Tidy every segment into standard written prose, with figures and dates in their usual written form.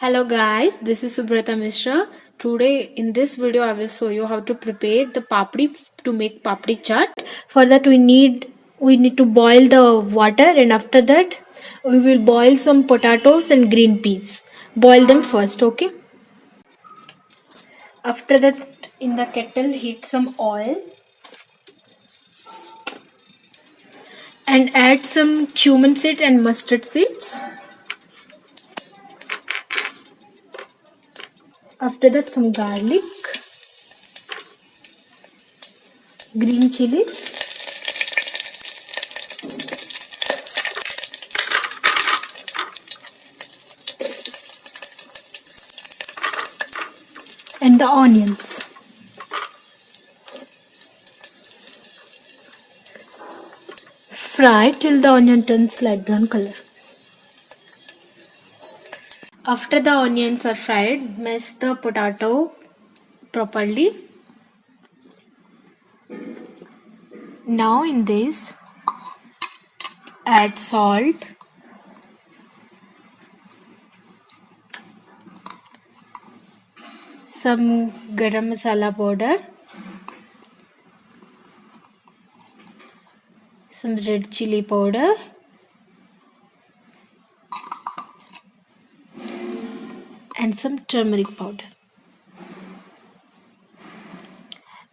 Hello guys, this is Subrata Mishra. Today in this video I will show you how to prepare the papdi to make papdi chaat. For that we need to boil the water, and after that we will boil some potatoes and green peas. Boil them first, okay? After that, in the kettle heat some oil and add some cumin seed and mustard seeds. After that, some garlic, green chilies, and the onions. Fry till the onion turns light brown color. After the onions are fried, mash the potato properly. Now in this, add salt, some garam masala powder, some red chili powder, and some turmeric powder.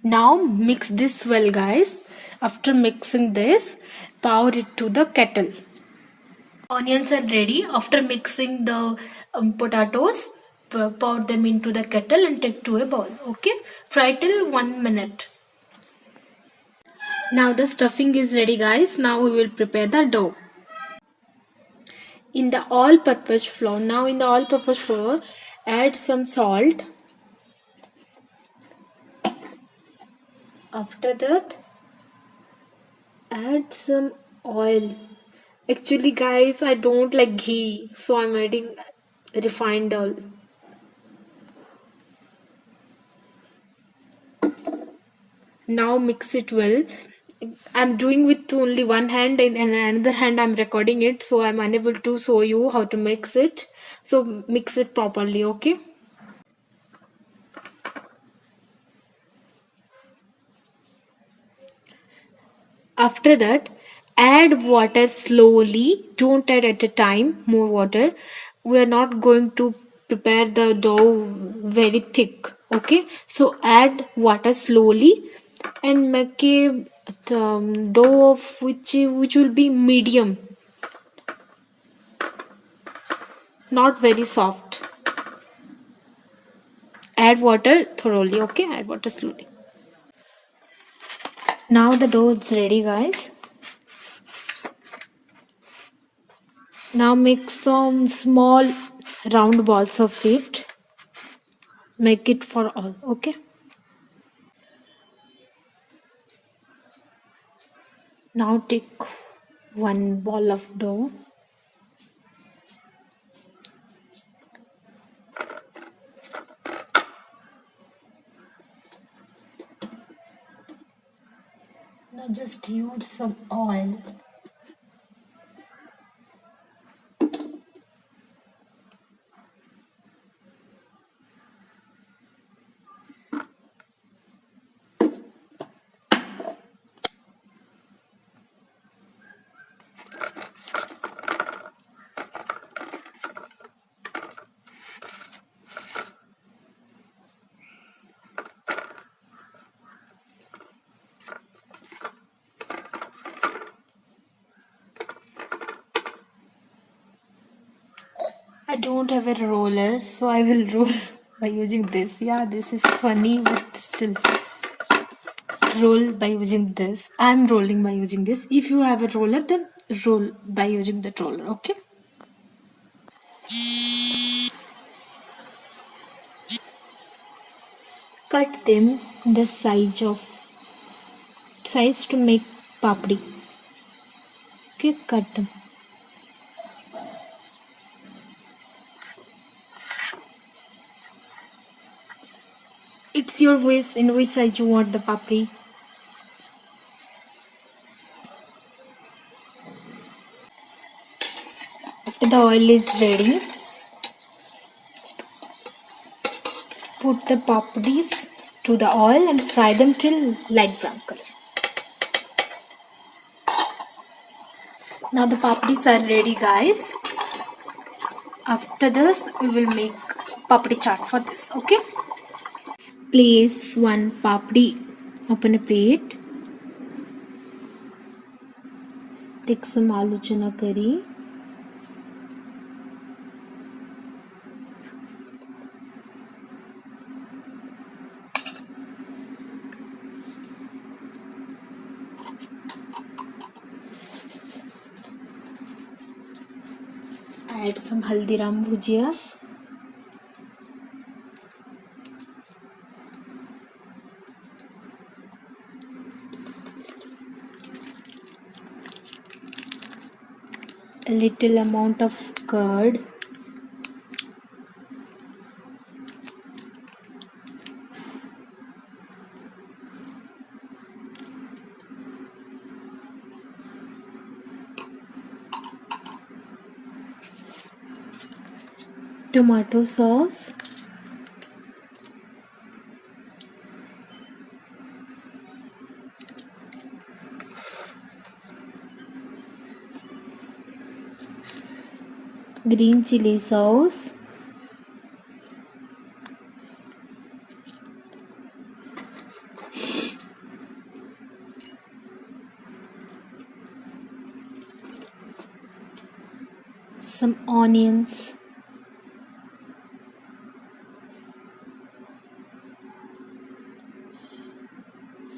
Now mix this well, guys. After mixing this, pour it to the kettle. Onions are ready. After mixing the potatoes, pour them into the kettle and take to a bowl. Okay, fry till 1 minute. Now the stuffing is ready, guys. Now we will prepare the dough. In the all-purpose flour, add some salt. After that, add some oil. Actually, guys, I don't like ghee, so I'm adding refined oil. Now mix it well. I'm doing with only one hand, and another hand I'm recording it, so I'm unable to show you how to mix it. So mix it properly, okay? After that, add water slowly. Don't add at a time more water. We are not going to prepare the dough very thick, okay? So add water slowly and make a dough of which will be medium, not very soft. Add water thoroughly, okay? Add water slowly. Now the dough is ready, guys. Now make some small round balls of it. Make it for all, okay? Now take one ball of dough. Now just use some oil. I don't have a roller, so I will roll by using this. Yeah, this is funny, but still roll by using this. I'm rolling by using this. If you have a roller, then roll by using that roller, okay? Cut them the size to make papdi. Okay, cut them. It's your wish in which size you want the papdi. After the oil is ready, Put the papdis to the oil and fry them till light brown color. Now the papdis are ready, guys. After this, we will make papdichat for this. Okay. Place one papdi. Open a plate. Take some aloo chana curry. Add some haldiram bhujiyas. A little amount of curd. Tomato sauce. Green chili sauce. Some onions.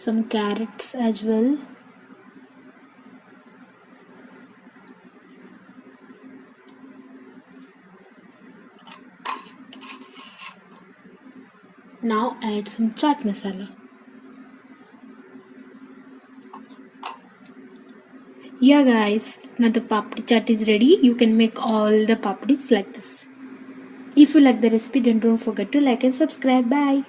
Some carrots as well. Now add some chaat masala. Yeah guys, now the papdi chaat is ready. You can make all the papdis like this. If you like the recipe, then don't forget to like and subscribe. Bye.